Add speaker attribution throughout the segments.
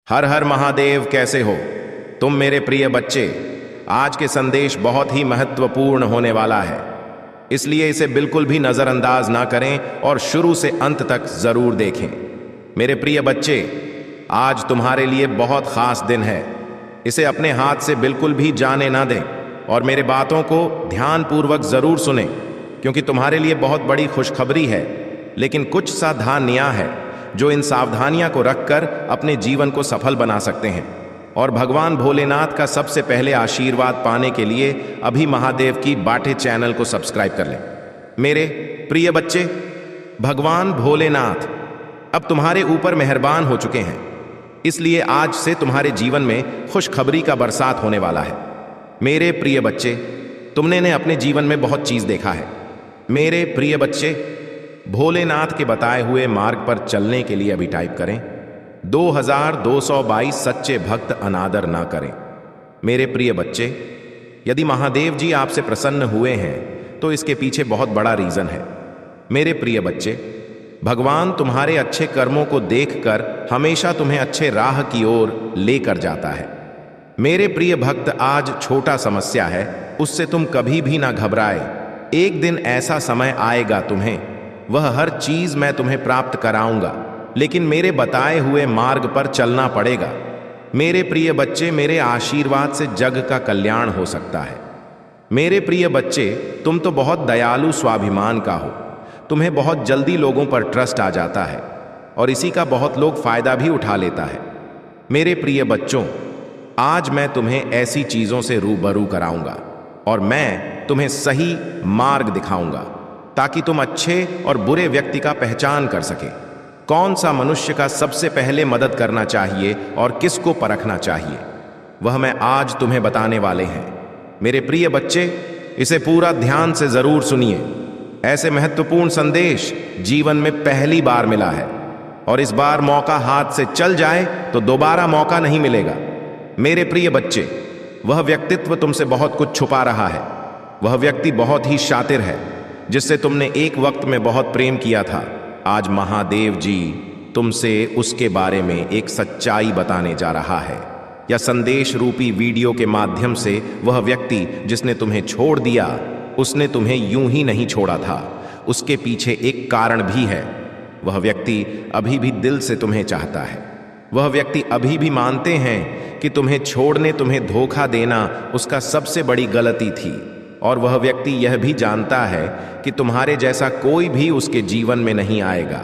Speaker 1: हर हर महादेव, कैसे हो तुम मेरे प्रिय बच्चे। आज के संदेश बहुत ही महत्वपूर्ण होने वाला है, इसलिए इसे बिल्कुल भी नजरअंदाज ना करें और शुरू से अंत तक जरूर देखें। मेरे प्रिय बच्चे, आज तुम्हारे लिए बहुत खास दिन है। इसे अपने हाथ से बिल्कुल भी जाने ना दें और मेरे बातों को ध्यानपूर्वक जरूर सुने, क्योंकि तुम्हारे लिए बहुत बड़ी खुशखबरी है। लेकिन कुछ सावधानियां हैं जो इन सावधानियां को रखकर अपने जीवन को सफल बना सकते हैं। और भगवान भोलेनाथ का सबसे पहले आशीर्वाद पाने के लिए अभी महादेव की बाटे चैनल को सब्सक्राइब कर लें। मेरे प्रिय बच्चे, भगवान भोलेनाथ अब तुम्हारे ऊपर मेहरबान हो चुके हैं, इसलिए आज से तुम्हारे जीवन में खुशखबरी का बरसात होने वाला है। मेरे प्रिय बच्चे, तुमने ने अपने जीवन में बहुत चीज देखा है। मेरे प्रिय बच्चे, भोलेनाथ के बताए हुए मार्ग पर चलने के लिए अभी टाइप करें 2222 सच्चे भक्त अनादर ना करें। मेरे प्रिय बच्चे, यदि महादेव जी आपसे प्रसन्न हुए हैं तो इसके पीछे बहुत बड़ा रीजन है। मेरे प्रिय बच्चे, भगवान तुम्हारे अच्छे कर्मों को देखकर हमेशा तुम्हें अच्छे राह की ओर लेकर जाता है। मेरे प्रिय भक्त, आज छोटा समस्या है, उससे तुम कभी भी ना घबराए। एक दिन ऐसा समय आएगा वह हर चीज मैं तुम्हें प्राप्त कराऊंगा, लेकिन मेरे बताए हुए मार्ग पर चलना पड़ेगा। मेरे प्रिय बच्चे, मेरे आशीर्वाद से जग का कल्याण हो सकता है। मेरे प्रिय बच्चे, तुम तो बहुत दयालु स्वाभिमान का हो। तुम्हें बहुत जल्दी लोगों पर ट्रस्ट आ जाता है और इसी का बहुत लोग फायदा भी उठा लेता है। मेरे प्रिय बच्चों, आज मैं तुम्हें ऐसी चीजों से रूबरू कराऊंगा और मैं तुम्हें सही मार्ग दिखाऊंगा, ताकि तुम अच्छे और बुरे व्यक्ति का पहचान कर सके। कौन सा मनुष्य का सबसे पहले मदद करना चाहिए और किसको परखना चाहिए, वह मैं आज तुम्हें बताने वाले हैं। मेरे प्रिय बच्चे, इसे पूरा ध्यान से जरूर सुनिए। ऐसे महत्वपूर्ण संदेश जीवन में पहली बार मिला है और इस बार मौका हाथ से चल जाए तो दोबारा मौका नहीं मिलेगा। मेरे प्रिय बच्चे, वह व्यक्तित्व तुमसे बहुत कुछ छुपा रहा है। वह व्यक्ति बहुत ही शातिर है, जिससे तुमने एक वक्त में बहुत प्रेम किया था। आज महादेव जी तुमसे उसके बारे में एक सच्चाई बताने जा रहा है। या संदेश रूपी वीडियो के माध्यम से वह व्यक्ति जिसने तुम्हें छोड़ दिया, उसने तुम्हें यूं ही नहीं छोड़ा था, उसके पीछे एक कारण भी है। वह व्यक्ति अभी भी दिल से तुम्हें चाहता है। वह व्यक्ति अभी भी मानते हैं कि तुम्हें छोड़ने, तुम्हें धोखा देना उसका सबसे बड़ी गलती थी। और वह व्यक्ति यह भी जानता है कि तुम्हारे जैसा कोई भी उसके जीवन में नहीं आएगा,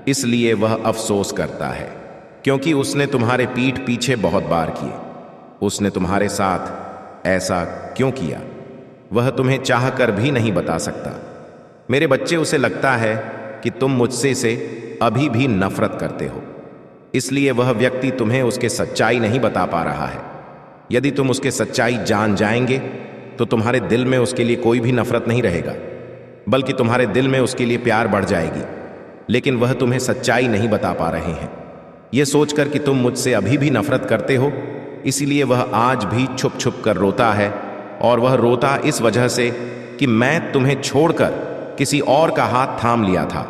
Speaker 1: इसलिए वह अफसोस करता है, क्योंकि उसने तुम्हारे पीठ पीछे बहुत बार किए। उसने तुम्हारे साथ ऐसा क्यों किया, वह तुम्हें चाहकर भी नहीं बता सकता। मेरे बच्चे, उसे लगता है कि तुम मुझसे से अभी भी नफरत करते हो, इसलिए वह व्यक्ति तुम्हें उसके सच्चाई नहीं बता पा रहा है। यदि तुम उसके सच्चाई जान जाएंगे तो तुम्हारे दिल में उसके लिए कोई भी नफरत नहीं रहेगा, बल्कि तुम्हारे दिल में उसके लिए प्यार बढ़ जाएगी। लेकिन वह तुम्हें सच्चाई नहीं बता पा रहे हैं। यह सोचकर कि तुम मुझसे अभी भी नफरत करते हो, इसीलिए वह आज भी छुप छुप कर रोता है। और वह रोता इस वजह से कि मैं तुम्हें छोड़कर किसी और का हाथ थाम लिया था।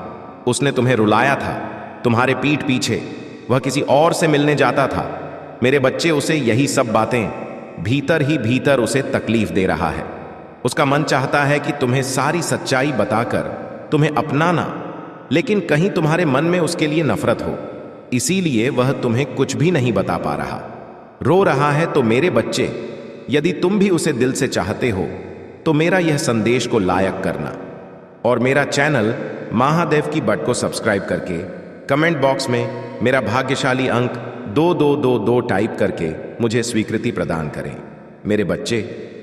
Speaker 1: उसने तुम्हें रुलाया था, तुम्हारे पीठ पीछे वह किसी और से मिलने जाता था। मेरे बच्चे, उसे यही सब बातें भीतर ही भीतर उसे तकलीफ दे रहा है। उसका मन चाहता है कि तुम्हें सारी सच्चाई बताकर तुम्हें अपनाना, लेकिन कहीं तुम्हारे मन में उसके लिए नफरत हो, इसीलिए वह तुम्हें कुछ भी नहीं बता पा रहा। रो रहा है। तो मेरे बच्चे, यदि तुम भी उसे दिल से चाहते हो तो मेरा यह संदेश को लायक करना और मेरा चैनल महादेव की बट को सब्सक्राइब करके कमेंट बॉक्स में मेरा भाग्यशाली अंक 2222 टाइप करके मुझे स्वीकृति प्रदान करें। मेरे बच्चे,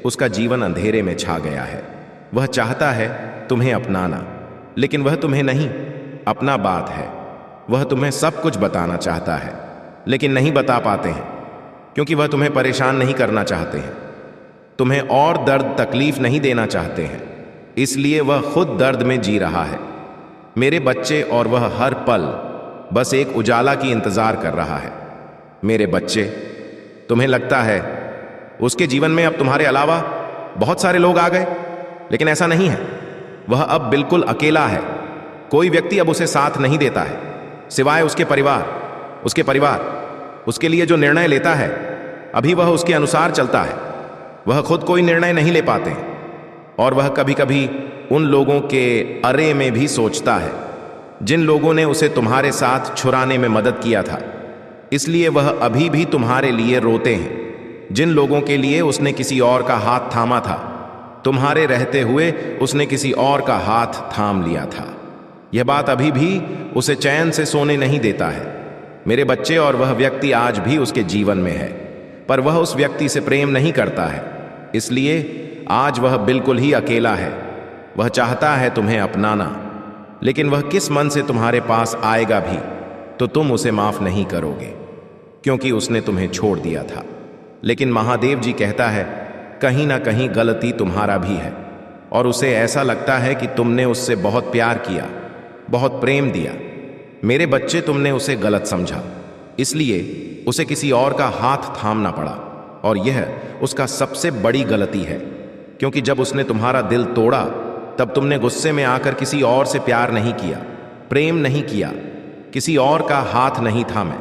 Speaker 1: उसका जीवन अंधेरे में छा गया है। वह चाहता है तुम्हें अपनाना, लेकिन वह तुम्हें नहीं अपना बात है। वह तुम्हें सब कुछ बताना चाहता है, लेकिन नहीं बता पाते हैं, क्योंकि वह तुम्हें परेशान नहीं करना चाहते हैं, तुम्हें और दर्द तकलीफ नहीं देना चाहते हैं, इसलिए वह खुद दर्द में जी रहा है। मेरे बच्चे, और वह हर पल बस एक उजाला की इंतजार कर रहा है। मेरे बच्चे, तुम्हें लगता है उसके जीवन में अब तुम्हारे अलावा बहुत सारे लोग आ गए, लेकिन ऐसा नहीं है। वह अब बिल्कुल अकेला है। कोई व्यक्ति अब उसे साथ नहीं देता है, सिवाय उसके परिवार। उसके लिए जो निर्णय लेता है अभी वह उसके अनुसार चलता है। वह खुद कोई निर्णय नहीं ले पाते और वह कभी कभी उन लोगों के अरे में भी सोचता है जिन लोगों ने उसे तुम्हारे साथ छुड़ाने में मदद किया था। इसलिए वह अभी भी तुम्हारे लिए रोते हैं जिन लोगों के लिए उसने किसी और का हाथ थामा था। तुम्हारे रहते हुए उसने किसी और का हाथ थाम लिया था। यह बात अभी भी उसे चैन से सोने नहीं देता है मेरे बच्चे। और वह व्यक्ति आज भी उसके जीवन में है, पर वह उस व्यक्ति से प्रेम नहीं करता है। इसलिए आज वह बिल्कुल ही अकेला है। वह चाहता है तुम्हें अपनाना, लेकिन वह किस मन से तुम्हारे पास आएगा भी तो तुम उसे माफ नहीं करोगे, क्योंकि उसने तुम्हें छोड़ दिया था। लेकिन महादेव जी कहता है कहीं ना कहीं गलती तुम्हारा भी है और उसे ऐसा लगता है कि तुमने उससे बहुत प्यार किया, बहुत प्रेम दिया। मेरे बच्चे, तुमने उसे गलत समझा, इसलिए उसे किसी और का हाथ थामना पड़ा। और यह उसका सबसे बड़ी गलती है, क्योंकि जब उसने तुम्हारा दिल तोड़ा तब तुमने गुस्से में आकर किसी और से प्यार नहीं किया, प्रेम नहीं किया, किसी और का हाथ नहीं थामे।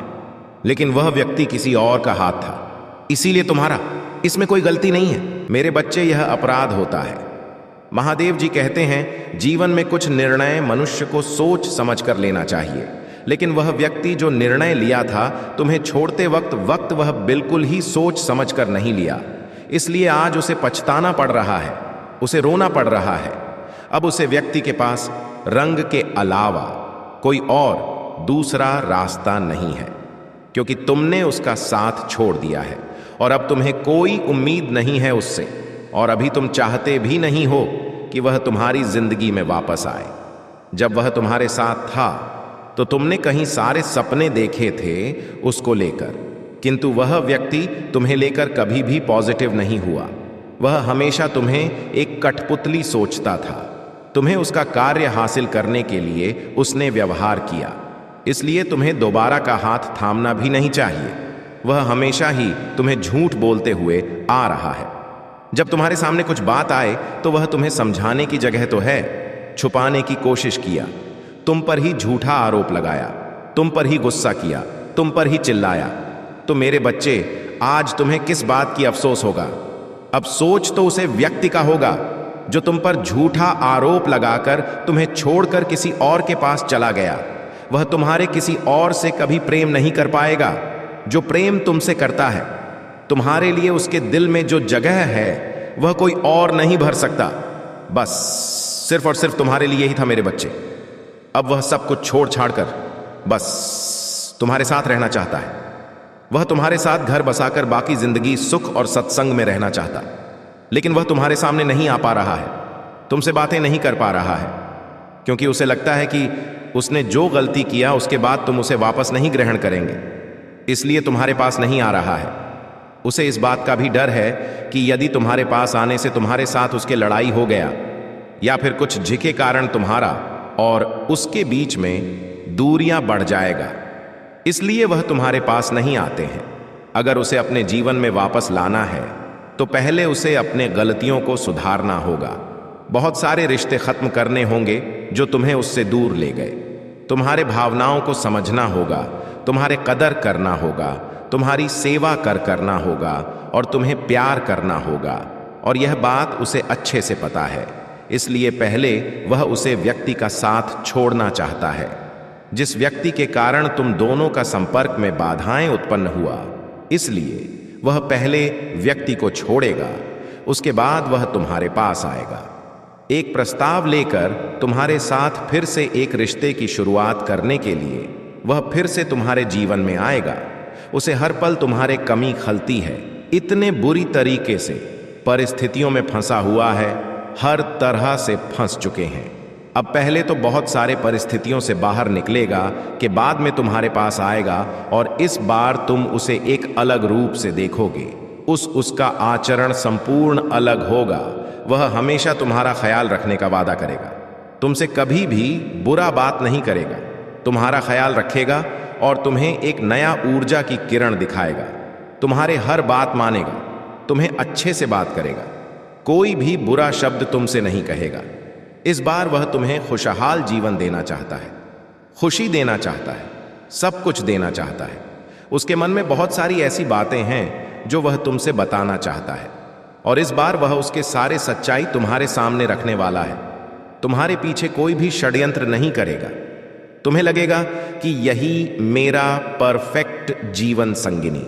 Speaker 1: लेकिन वह व्यक्ति किसी और का हाथ था, इसीलिए तुम्हारा इसमें कोई गलती नहीं है। मेरे बच्चे, यह अपराध होता है। महादेव जी कहते हैं जीवन में कुछ निर्णय मनुष्य को सोच समझ कर लेना चाहिए, लेकिन वह व्यक्ति जो निर्णय लिया था तुम्हें छोड़ते वक्त वह बिल्कुल ही सोच समझ कर नहीं लिया। इसलिए आज उसे पछताना पड़ रहा है, उसे रोना पड़ रहा है। अब उसे व्यक्ति के पास रंग के अलावा कोई और दूसरा रास्ता नहीं है, क्योंकि तुमने उसका साथ छोड़ दिया है और अब तुम्हें कोई उम्मीद नहीं है उससे। और अभी तुम चाहते भी नहीं हो कि वह तुम्हारी जिंदगी में वापस आए। जब वह तुम्हारे साथ था तो तुमने कहीं सारे सपने देखे थे उसको लेकर, किंतु वह व्यक्ति तुम्हें लेकर कभी भी पॉजिटिव नहीं हुआ। वह हमेशा तुम्हें एक कठपुतली सोचता था। तुम्हें उसका कार्य हासिल करने के लिए उसने व्यवहार किया, इसलिए तुम्हें दोबारा का हाथ थामना भी नहीं चाहिए। वह हमेशा ही तुम्हें झूठ बोलते हुए आ रहा है। जब तुम्हारे सामने कुछ बात आए तो वह तुम्हें समझाने की जगह तो है छुपाने की कोशिश किया, तुम पर ही झूठा आरोप लगाया, तुम पर ही गुस्सा किया, तुम पर ही चिल्लाया। तो मेरे बच्चे, आज तुम्हें किस बात की अफसोस होगा? अब सोच तो उसे व्यक्ति का होगा जो तुम पर झूठा आरोप लगाकर तुम्हें छोड़कर किसी और के पास चला गया। वह तुम्हारे किसी और से कभी प्रेम नहीं कर पाएगा जो प्रेम तुमसे करता है। तुम्हारे लिए उसके दिल में जो जगह है वह कोई और नहीं भर सकता। बस सिर्फ और सिर्फ तुम्हारे लिए ही था मेरे बच्चे। अब वह सब कुछ छोड़ छाड़ कर बस तुम्हारे साथ रहना चाहता है। वह तुम्हारे साथ घर बसाकर बाकी जिंदगी सुख और सत्संग में रहना चाहता, लेकिन वह तुम्हारे सामने नहीं आ पा रहा है, तुमसे बातें नहीं कर पा रहा है, क्योंकि उसे लगता है कि उसने जो गलती किया उसके बाद तुम उसे वापस नहीं ग्रहण करेंगे, इसलिए तुम्हारे पास नहीं आ रहा है। उसे इस बात का भी डर है कि यदि तुम्हारे पास आने से तुम्हारे साथ उसके लड़ाई हो गया या फिर कुछ झिके कारण तुम्हारा और उसके बीच में दूरियां बढ़ जाएगा, इसलिए वह तुम्हारे पास नहीं आते हैं। अगर उसे अपने जीवन में वापस लाना है तो पहले उसे अपने गलतियों को सुधारना होगा। बहुत सारे रिश्ते खत्म करने होंगे जो तुम्हें उससे दूर ले गए। तुम्हारे भावनाओं को समझना होगा, तुम्हारे कदर करना होगा, तुम्हारी सेवा करना होगा और तुम्हें प्यार करना होगा। और यह बात उसे अच्छे से पता है, इसलिए पहले वह उसे व्यक्ति का साथ छोड़ना चाहता है जिस व्यक्ति के कारण तुम दोनों का संपर्क में बाधाएं उत्पन्न हुआ। इसलिए वह पहले व्यक्ति को छोड़ेगा, उसके बाद वह तुम्हारे पास आएगा एक प्रस्ताव लेकर तुम्हारे साथ फिर से एक रिश्ते की शुरुआत करने के लिए। वह फिर से तुम्हारे जीवन में आएगा। उसे हर पल तुम्हारे कमी खलती है, इतने बुरी तरीके से परिस्थितियों में फंसा हुआ है, हर तरह से फंस चुके हैं। अब पहले तो बहुत सारे परिस्थितियों से बाहर निकलेगा कि बाद में तुम्हारे पास आएगा और इस बार तुम उसे एक अलग रूप से देखोगे। उसका आचरण संपूर्ण अलग होगा। वह हमेशा तुम्हारा ख्याल रखने का वादा करेगा, तुमसे कभी भी बुरा बात नहीं करेगा, तुम्हारा ख्याल रखेगा और तुम्हें एक नया ऊर्जा की किरण दिखाएगा। तुम्हारे हर बात मानेगा, तुम्हें अच्छे से बात करेगा, कोई भी बुरा शब्द तुमसे नहीं कहेगा। इस बार वह तुम्हें खुशहाल जीवन देना चाहता है, खुशी देना चाहता है, सब कुछ देना चाहता है। उसके मन में बहुत सारी ऐसी बातें हैं जो वह तुमसे बताना चाहता है, और इस बार वह उसके सारे सच्चाई तुम्हारे सामने रखने वाला है। तुम्हारे पीछे कोई भी षड्यंत्र नहीं करेगा। तुम्हें लगेगा कि यही मेरा परफेक्ट जीवन संगिनी,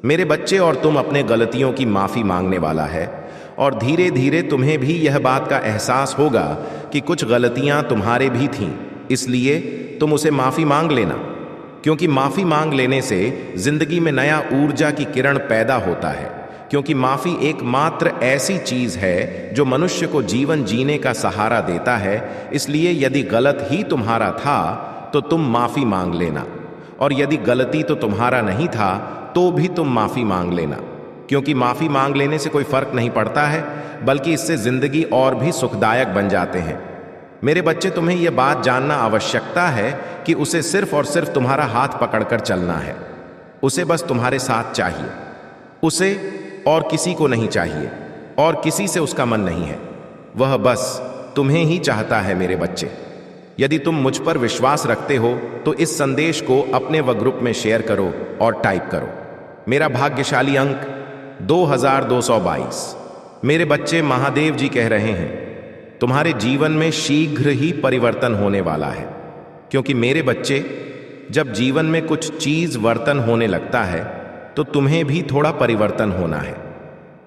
Speaker 1: मेरे बच्चे, और तुम अपने गलतियों की माफी मांगने वाला है। और धीरे धीरे तुम्हें भी यह बात का एहसास होगा कि कुछ गलतियां तुम्हारे भी थीं, इसलिए तुम उसे माफी मांग लेना, क्योंकि माफी मांग लेने से जिंदगी में नया ऊर्जा की किरण पैदा होता है। क्योंकि माफी एकमात्र ऐसी चीज है जो मनुष्य को जीवन जीने का सहारा देता है। इसलिए यदि गलत ही तुम्हारा था तो तुम माफी मांग लेना, और यदि गलती तो तुम्हारा नहीं था तो भी तुम माफी मांग लेना, क्योंकि माफी मांग लेने से कोई फर्क नहीं पड़ता है, बल्कि इससे जिंदगी और भी सुखदायक बन जाते हैं। मेरे बच्चे, तुम्हें यह बात जानना आवश्यकता है कि उसे सिर्फ और सिर्फ तुम्हारा हाथ पकड़कर चलना है। उसे बस तुम्हारे साथ चाहिए, उसे और किसी को नहीं चाहिए, और किसी से उसका मन नहीं है। वह बस तुम्हें ही चाहता है। मेरे बच्चे, यदि तुम मुझ पर विश्वास रखते हो तो इस संदेश को अपने व ग्रुप में शेयर करो और टाइप करो, मेरा भाग्यशाली अंक 2222। मेरे बच्चे, महादेव जी कह रहे हैं तुम्हारे जीवन में शीघ्र ही परिवर्तन होने वाला है। क्योंकि मेरे बच्चे, जब जीवन में कुछ चीज वर्तन होने लगता है तो तुम्हें भी थोड़ा परिवर्तन होना है।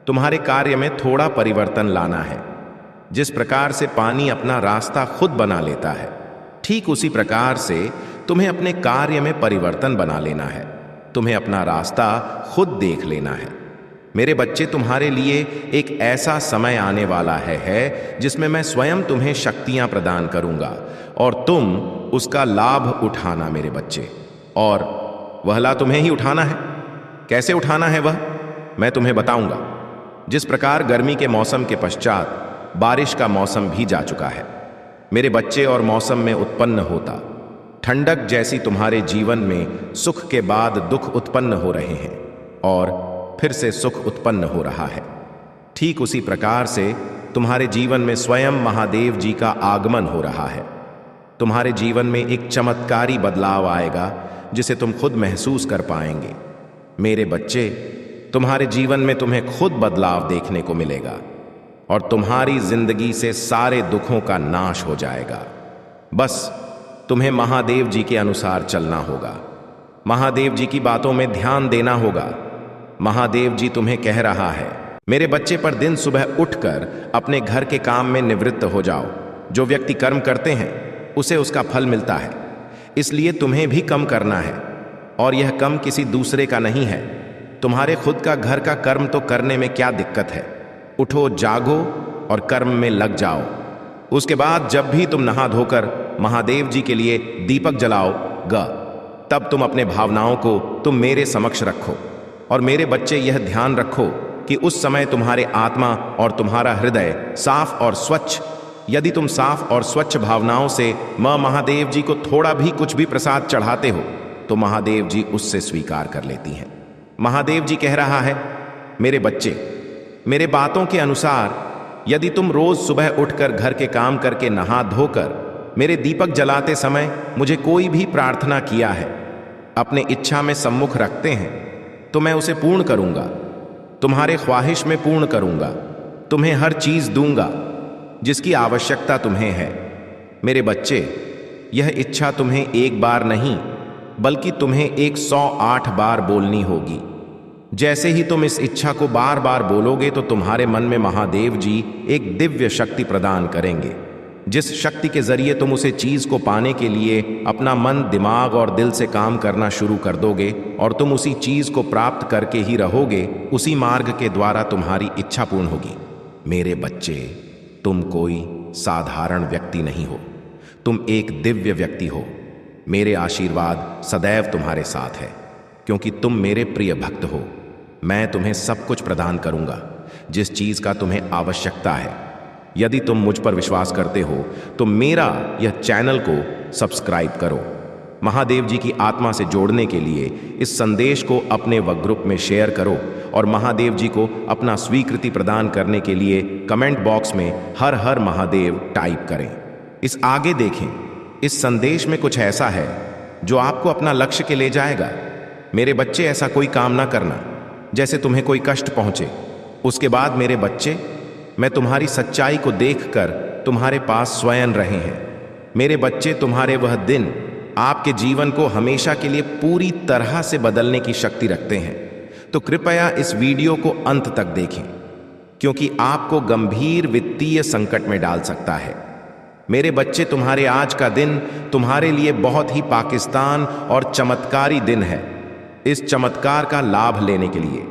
Speaker 1: तुम्हारे कार्य में थोड़ा परिवर्तन लाना है। जिस प्रकार से पानी अपना रास्ता खुद बना लेता है, ठीक उसी प्रकार से तुम्हें अपने कार्य में परिवर्तन बना लेना है। तुम्हें अपना रास्ता खुद देख लेना है। मेरे बच्चे, तुम्हारे लिए एक ऐसा समय आने वाला है जिसमें मैं स्वयं तुम्हें शक्तियां प्रदान करूंगा, और तुम उसका लाभ उठाना मेरे बच्चे। और वह लाभ तुम्हें ही उठाना है। कैसे उठाना है वह मैं तुम्हें बताऊंगा। जिस प्रकार गर्मी के मौसम के पश्चात बारिश का मौसम भी जा चुका है मेरे बच्चे, और मौसम में उत्पन्न होता ठंडक जैसी तुम्हारे जीवन में सुख के बाद दुख उत्पन्न हो रहे हैं, और फिर से सुख उत्पन्न हो रहा है। ठीक उसी प्रकार से तुम्हारे जीवन में स्वयं महादेव जी का आगमन हो रहा है। तुम्हारे जीवन में एक चमत्कारी बदलाव आएगा जिसे तुम खुद महसूस कर पाएंगे। मेरे बच्चे, तुम्हारे जीवन में तुम्हें खुद बदलाव देखने को मिलेगा, और तुम्हारी जिंदगी से सारे दुखों का नाश हो जाएगा। बस तुम्हें महादेव जी के अनुसार चलना होगा, महादेव जी की बातों में ध्यान देना होगा। महादेव जी तुम्हें कह रहा है, मेरे बच्चे, पर दिन सुबह उठकर अपने घर के काम में निवृत्त हो जाओ। जो व्यक्ति कर्म करते हैं उसे उसका फल मिलता है, इसलिए तुम्हें भी कम करना है, और यह कम किसी दूसरे का नहीं है। तुम्हारे खुद का घर का कर्म तो करने में क्या दिक्कत है। उठो, जागो और कर्म में लग जाओ। उसके बाद जब भी तुम नहा धोकर महादेव जी के लिए दीपक जलाओगे, तब तुम अपने भावनाओं को तुम मेरे समक्ष रखो। और मेरे बच्चे, यह ध्यान रखो कि उस समय तुम्हारे आत्मा और तुम्हारा हृदय साफ और स्वच्छ। यदि तुम साफ और स्वच्छ भावनाओं से महादेव जी को थोड़ा भी कुछ भी प्रसाद चढ़ाते हो तो महादेव जी उससे स्वीकार कर लेती हैं। महादेव जी कह रहा है, मेरे बच्चे, मेरे बातों के अनुसार यदि तुम रोज सुबह उठकर घर के काम करके नहा धोकर मेरे दीपक जलाते समय मुझे कोई भी प्रार्थना किया है, अपने इच्छा में सम्मुख रखते हैं, तो मैं उसे पूर्ण करूंगा। तुम्हारे ख्वाहिश में पूर्ण करूंगा। तुम्हें हर चीज दूंगा जिसकी आवश्यकता तुम्हें है। मेरे बच्चे, यह इच्छा तुम्हें एक बार नहीं बल्कि तुम्हें 108 बार बोलनी होगी। जैसे ही तुम इस इच्छा को बार बार बोलोगे तो तुम्हारे मन में महादेव जी एक दिव्य शक्ति प्रदान करेंगे, जिस शक्ति के जरिए तुम उसे चीज को पाने के लिए अपना मन, दिमाग और दिल से काम करना शुरू कर दोगे, और तुम उसी चीज को प्राप्त करके ही रहोगे। उसी मार्ग के द्वारा तुम्हारी इच्छा पूर्ण होगी। मेरे बच्चे, तुम कोई साधारण व्यक्ति नहीं हो, तुम एक दिव्य व्यक्ति हो। मेरे आशीर्वाद सदैव तुम्हारे साथ है, क्योंकि तुम मेरे प्रिय भक्त हो। मैं तुम्हें सब कुछ प्रदान करूंगा जिस चीज का तुम्हें आवश्यकता है। यदि तुम मुझ पर विश्वास करते हो तो मेरा यह चैनल को सब्सक्राइब करो। महादेव जी की आत्मा से जोड़ने के लिए इस संदेश को अपने व ग्रुप में शेयर करो, और महादेव जी को अपना स्वीकृति प्रदान करने के लिए कमेंट बॉक्स में हर हर महादेव टाइप करें। इस आगे देखें, इस संदेश में कुछ ऐसा है जो आपको अपना लक्ष्य के ले जाएगा। मेरे बच्चे, ऐसा कोई काम ना करना जैसे तुम्हें कोई कष्ट पहुंचे। उसके बाद मेरे बच्चे, मैं तुम्हारी सच्चाई को देखकर तुम्हारे पास स्वयं रहे हैं। मेरे बच्चे, तुम्हारे वह दिन आपके जीवन को हमेशा के लिए पूरी तरह से बदलने की शक्ति रखते हैं। तो कृपया इस वीडियो को अंत तक देखें, क्योंकि आपको गंभीर वित्तीय संकट में डाल सकता है। मेरे बच्चे, तुम्हारे आज का दिन तुम्हारे लिए बहुत ही पाकिस्तान और चमत्कारी दिन है। इस चमत्कार का लाभ लेने के लिए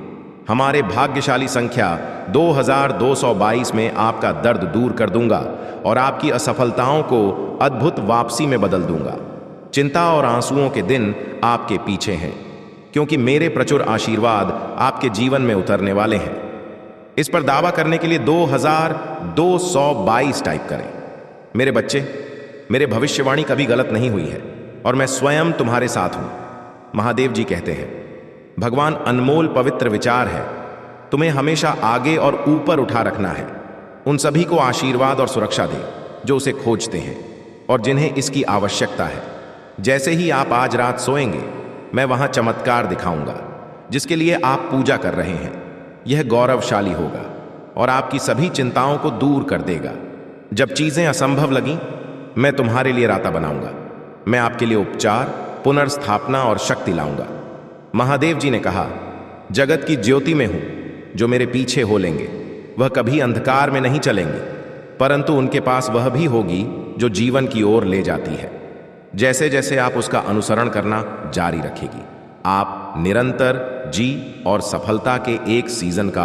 Speaker 1: हमारे भाग्यशाली संख्या 2222 में आपका दर्द दूर कर दूंगा और आपकी असफलताओं को अद्भुत वापसी में बदल दूंगा। चिंता और आंसुओं के दिन आपके पीछे हैं, क्योंकि मेरे प्रचुर आशीर्वाद आपके जीवन में उतरने वाले हैं। इस पर दावा करने के लिए 2222 टाइप करें। मेरे बच्चे, मेरे भविष्यवाणी कभी गलत नहीं हुई है और मैं स्वयं तुम्हारे साथ हूं। महादेव जी कहते हैं, भगवान अनमोल पवित्र विचार है, तुम्हें हमेशा आगे और ऊपर उठा रखना है। उन सभी को आशीर्वाद और सुरक्षा दे जो उसे खोजते हैं और जिन्हें इसकी आवश्यकता है। जैसे ही आप आज रात सोएंगे, मैं वहां चमत्कार दिखाऊंगा जिसके लिए आप पूजा कर रहे हैं। यह गौरवशाली होगा और आपकी सभी चिंताओं को दूर कर देगा। जब चीजें असंभव लगीं, मैं तुम्हारे लिए रास्ता बनाऊंगा। मैं आपके लिए उपचार, पुनर्स्थापना और शक्ति लाऊंगा। महादेव जी ने कहा, जगत की ज्योति में हूं जो मेरे पीछे हो लेंगे, वह कभी अंधकार में नहीं चलेंगे, परंतु उनके पास वह भी होगी जो जीवन की ओर ले जाती है। जैसे जैसे आप उसका अनुसरण करना जारी रखेगी, आप निरंतर जी और सफलता के एक सीजन का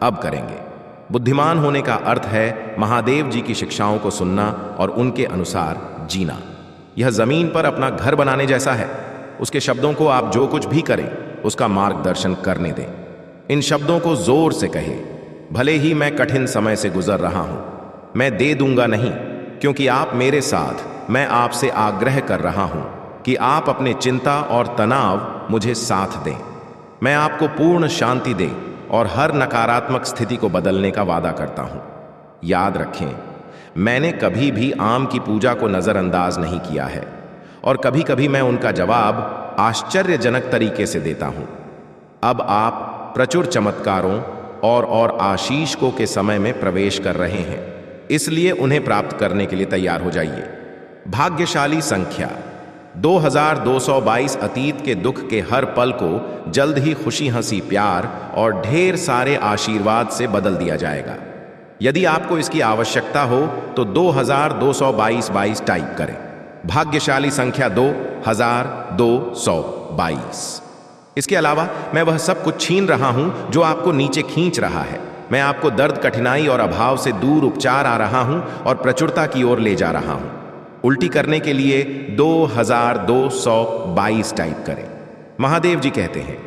Speaker 1: अब करेंगे। बुद्धिमान होने का अर्थ है महादेव जी की शिक्षाओं को सुनना और उनके अनुसार जीना। यह जमीन पर अपना घर बनाने जैसा है। उसके शब्दों को आप जो कुछ भी करें, उसका मार्गदर्शन करने दें। इन शब्दों को जोर से कहें, भले ही मैं कठिन समय से गुजर रहा हूं, मैं दे दूंगा नहीं, क्योंकि आप मेरे साथ। मैं आपसे आग्रह कर रहा हूं कि आप अपने चिंता और तनाव मुझे साथ दें। मैं आपको पूर्ण शांति दें और हर नकारात्मक स्थिति को बदलने का वादा करता हूं। याद रखें, मैंने कभी भी आम की पूजा को नजरअंदाज नहीं किया है और कभी कभी मैं उनका जवाब आश्चर्यजनक तरीके से देता हूं। अब आप प्रचुर चमत्कारों और आशीषों के समय में प्रवेश कर रहे हैं, इसलिए उन्हें प्राप्त करने के लिए तैयार हो जाइए। भाग्यशाली संख्या 2222 अतीत के दुख के हर पल को जल्द ही खुशी, हंसी, प्यार और ढेर सारे आशीर्वाद से बदल दिया जाएगा। यदि आपको इसकी आवश्यकता हो तो 2222 टाइप करें। भाग्यशाली संख्या 2222। इसके अलावा मैं वह सब कुछ छीन रहा हूं जो आपको नीचे खींच रहा है। मैं आपको दर्द, कठिनाई और अभाव से दूर उपचार आ रहा हूं और प्रचुरता की ओर ले जा रहा हूं। उल्टी करने के लिए 2222 टाइप करें। महादेव जी कहते हैं,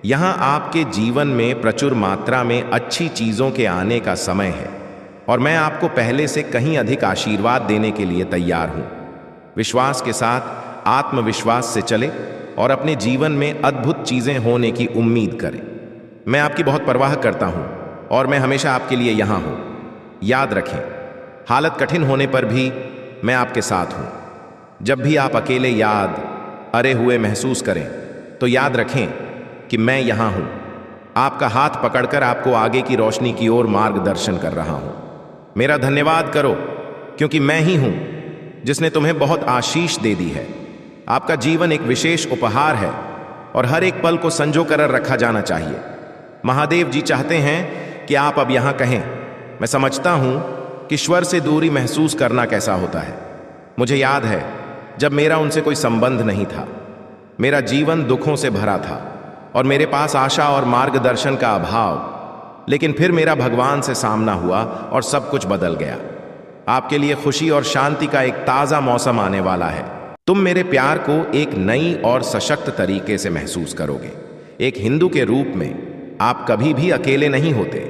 Speaker 1: यहां आपके जीवन में प्रचुर मात्रा में अच्छी चीजों के आने का समय है और मैं आपको पहले से कहीं अधिक आशीर्वाद देने के लिए तैयार हूं। विश्वास के साथ, आत्मविश्वास से चले और अपने जीवन में अद्भुत चीजें होने की उम्मीद करें। मैं आपकी बहुत परवाह करता हूं और मैं हमेशा आपके लिए यहां हूं। याद रखें, हालत कठिन होने पर भी मैं आपके साथ हूं। जब भी आप अकेले याद अरे हुए महसूस करें, तो याद रखें कि मैं यहां हूं, आपका हाथ पकड़कर आपको आगे की रोशनी की ओर मार्गदर्शन कर रहा हूं। मेरा धन्यवाद करो, क्योंकि मैं ही हूं जिसने तुम्हें बहुत आशीष दे दी है। आपका जीवन एक विशेष उपहार है और हर एक पल को संजो कर रखा जाना चाहिए। महादेव जी चाहते हैं कि आप अब यहां कहें, मैं समझता हूं कि ईश्वर से दूरी महसूस करना कैसा होता है। मुझे याद है जब मेरा उनसे कोई संबंध नहीं था। मेरा जीवन दुखों से भरा था और मेरे पास आशा और मार्गदर्शन का अभाव। लेकिन फिर मेरा भगवान से सामना हुआ और सब कुछ बदल गया। आपके लिए खुशी और शांति का एक ताज़ा मौसम आने वाला है। तुम मेरे प्यार को एक नई और सशक्त तरीके से महसूस करोगे। एक हिंदू के रूप में आप कभी भी अकेले नहीं होते।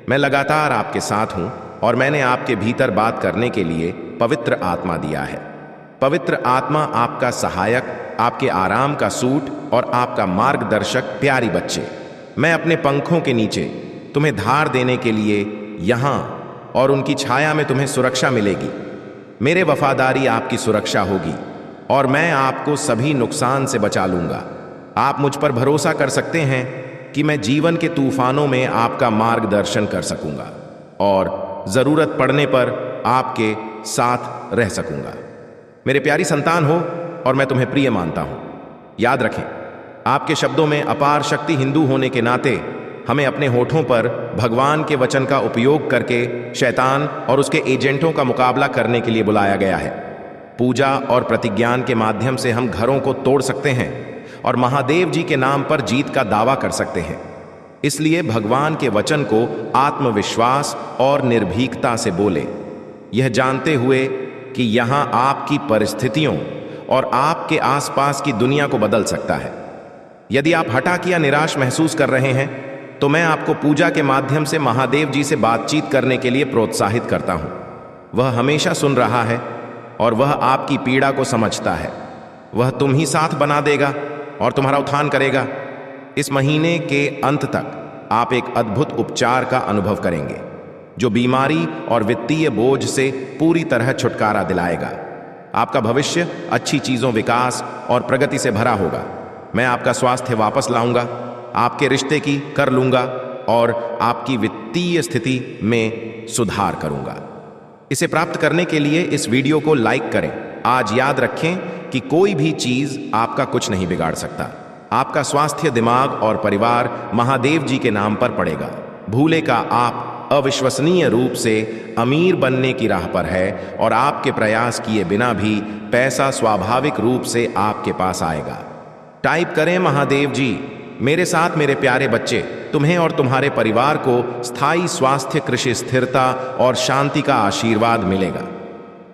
Speaker 1: मैं लगातार आपके साथ हूं और मैंने आपके भीतर बात करने के लिए पवित्र आत्मा दिया है। पवित्र आत्मा आपका सहायक, आपके आराम का सूट और आपका मार्गदर्शक। प्यारी बच्चे, मैं अपने पंखों के नीचे तुम्हें धार देने के लिए यहां और उनकी छाया में तुम्हें सुरक्षा मिलेगी। मेरे वफादारी आपकी सुरक्षा होगी और मैं आपको सभी नुकसान से बचा लूंगा। आप मुझ पर भरोसा कर सकते हैं कि मैं जीवन के तूफानों में आपका मार्गदर्शन कर सकूंगा और जरूरत पड़ने पर आपके साथ रह सकूंगा। मेरे प्यारी संतान हो और मैं तुम्हें प्रिय मानता हूं। याद रखें, आपके शब्दों में अपार शक्ति हिंदू होने के नाते हमें अपने होठों पर भगवान के वचन का उपयोग करके शैतान और उसके एजेंटों का मुकाबला करने के लिए बुलाया गया है। पूजा और प्रतिज्ञान के माध्यम से हम घरों को तोड़ सकते हैं और महादेव जी के नाम पर जीत का दावा कर सकते हैं। इसलिए भगवान के वचन को आत्मविश्वास और निर्भीकता से बोले, यह जानते हुए कि यहां आपकी परिस्थितियों और आपके आसपास की दुनिया को बदल सकता है। यदि आप हताश या निराश महसूस कर रहे हैं तो मैं आपको पूजा के माध्यम से महादेव जी से बातचीत करने के लिए प्रोत्साहित करता हूं। वह हमेशा सुन रहा है और वह आपकी पीड़ा को समझता है। वह तुम ही साथ बना देगा और तुम्हारा उत्थान करेगा। इस महीने के अंत तक आप एक अद्भुत उपचार का अनुभव करेंगे जो बीमारी और वित्तीय बोझ से पूरी तरह छुटकारा दिलाएगा। आपका भविष्य अच्छी चीजों, विकास और प्रगति से भरा होगा। मैं आपका स्वास्थ्य वापस लाऊंगा, आपके रिश्ते की कर लूंगा और आपकी वित्तीय स्थिति में सुधार करूंगा। इसे प्राप्त करने के लिए इस वीडियो को लाइक करें। आज याद रखें कि कोई भी चीज आपका कुछ नहीं बिगाड़ सकता। आपका स्वास्थ्य, दिमाग और परिवार महादेव जी के नाम पर पड़ेगा। भूले का आप अविश्वसनीय रूप से अमीर बनने की राह पर है और आपके प्रयास किए बिना भी पैसा स्वाभाविक रूप से आपके पास आएगा। टाइप करें, महादेव जी मेरे साथ मेरे प्यारे बच्चे, तुम्हें और तुम्हारे परिवार को स्थायी स्वास्थ्य, कृषि स्थिरता और शांति का आशीर्वाद मिलेगा।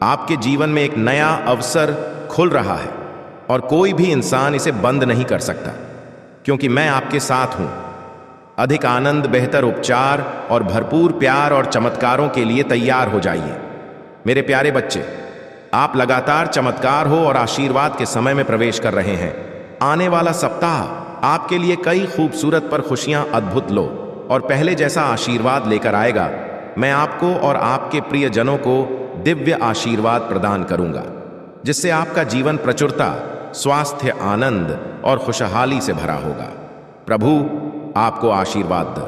Speaker 1: आपके जीवन में एक नया अवसर खुल रहा है और कोई भी इंसान इसे बंद नहीं कर सकता, क्योंकि मैं आपके साथ हूं। अधिक आनंद, बेहतर उपचार और भरपूर प्यार और चमत्कारों के लिए तैयार हो जाइए। मेरे प्यारे बच्चे, आप लगातार चमत्कार हो और आशीर्वाद के समय में प्रवेश कर रहे हैं। आने वाला सप्ताह आपके लिए कई खूबसूरत पर खुशियां अद्भुत लो और पहले जैसा आशीर्वाद लेकर आएगा। मैं आपको और आपके प्रियजनों को दिव्य आशीर्वाद प्रदान करूंगा, जिससे आपका जीवन प्रचुरता, स्वास्थ्य, आनंद और खुशहाली से भरा होगा। प्रभु आपको आशीर्वाद दे,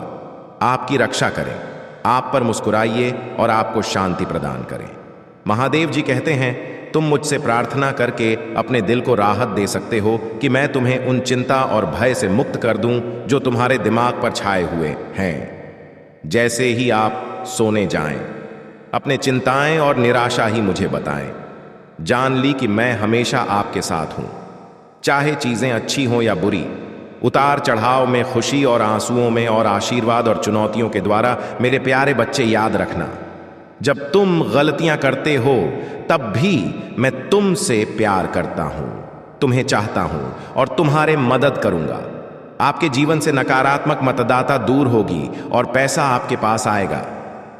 Speaker 1: आपकी रक्षा करें, आप पर मुस्कुराइए और आपको शांति प्रदान करें। महादेव जी कहते हैं, तुम मुझसे प्रार्थना करके अपने दिल को राहत दे सकते हो कि मैं तुम्हें उन चिंता और भय से मुक्त कर दूं जो तुम्हारे दिमाग पर छाए हुए हैं। जैसे ही आप सोने जाएं, अपने चिंताएं और निराशा ही मुझे बताएं। जान ली कि मैं हमेशा आपके साथ हूं, चाहे चीजें अच्छी हों या बुरी। उतार चढ़ाव में, खुशी और आंसुओं में, और आशीर्वाद और चुनौतियों के द्वारा। मेरे प्यारे बच्चे, याद रखना, जब तुम गलतियां करते हो तब भी मैं तुमसे प्यार करता हूं, तुम्हें चाहता हूं और तुम्हारे मदद करूंगा। आपके जीवन से नकारात्मक मतदाता दूर होगी और पैसा आपके पास आएगा।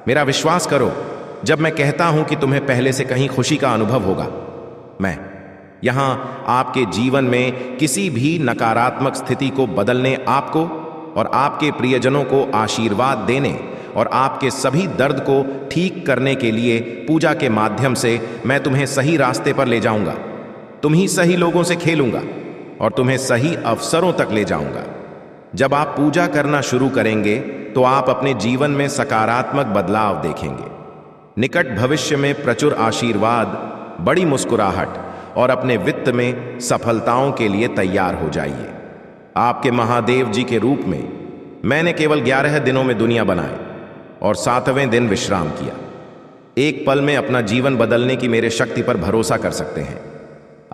Speaker 1: मेरा विश्वास करो, जब मैं कहता हूं कि तुम्हें पहले से कहीं खुशी का अनुभव होगा। मैं यहां आपके जीवन में किसी भी नकारात्मक स्थिति को बदलने, आपको और आपके प्रियजनों को आशीर्वाद देने और आपके सभी दर्द को ठीक करने के लिए पूजा के माध्यम से मैं तुम्हें सही रास्ते पर ले जाऊंगा। तुम ही सही लोगों से खेलूंगा और तुम्हें सही अवसरों तक ले जाऊंगा। जब आप पूजा करना शुरू करेंगे तो आप अपने जीवन में सकारात्मक बदलाव देखेंगे। निकट भविष्य में प्रचुर आशीर्वाद, बड़ी मुस्कुराहट और अपने वित्त में सफलताओं के लिए तैयार हो जाइए। आपके महादेव जी के रूप में मैंने केवल 11 दिनों में दुनिया बनाई और 7वें दिन विश्राम किया। एक पल में अपना जीवन बदलने की मेरे शक्ति पर भरोसा कर सकते हैं।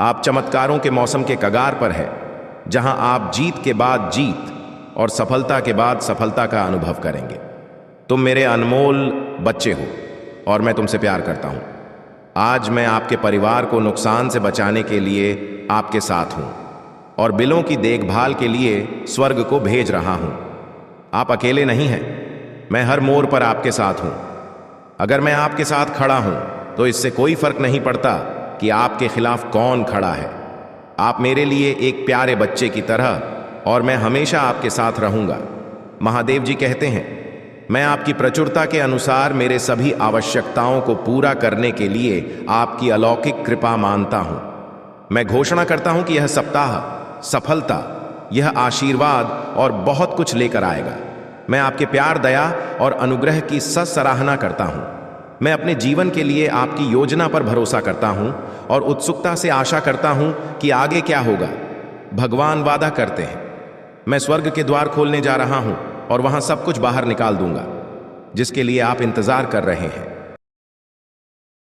Speaker 1: आप चमत्कारों के मौसम के कगार पर है, जहां आप जीत के बाद जीत और सफलता के बाद सफलता का अनुभव करेंगे। तुम मेरे अनमोल बच्चे हो और मैं तुमसे प्यार करता हूं। आज मैं आपके परिवार को नुकसान से बचाने के लिए आपके साथ हूं और बिलों की देखभाल के लिए स्वर्ग को भेज रहा हूं। आप अकेले नहीं हैं, मैं हर मोड़ पर आपके साथ हूं। अगर मैं आपके साथ खड़ा हूं तो इससे कोई फर्क नहीं पड़ता कि आपके खिलाफ कौन खड़ा है। आप मेरे लिए एक प्यारे बच्चे की तरह और मैं हमेशा आपके साथ रहूंगा। महादेव जी कहते हैं, मैं आपकी प्रचुरता के अनुसार मेरे सभी आवश्यकताओं को पूरा करने के लिए आपकी अलौकिक कृपा मानता हूं। मैं घोषणा करता हूं कि यह सप्ताह सफलता, यह आशीर्वाद और बहुत कुछ लेकर आएगा। मैं आपके प्यार, दया और अनुग्रह की सराहना करता हूं। मैं अपने जीवन के लिए आपकी योजना पर भरोसा करता हूं और उत्सुकता से आशा करता हूं कि आगे क्या होगा। भगवान वादा करते हैं, मैं स्वर्ग के द्वार खोलने जा रहा हूं और वहां सब कुछ बाहर निकाल दूंगा जिसके लिए आप इंतजार कर रहे हैं।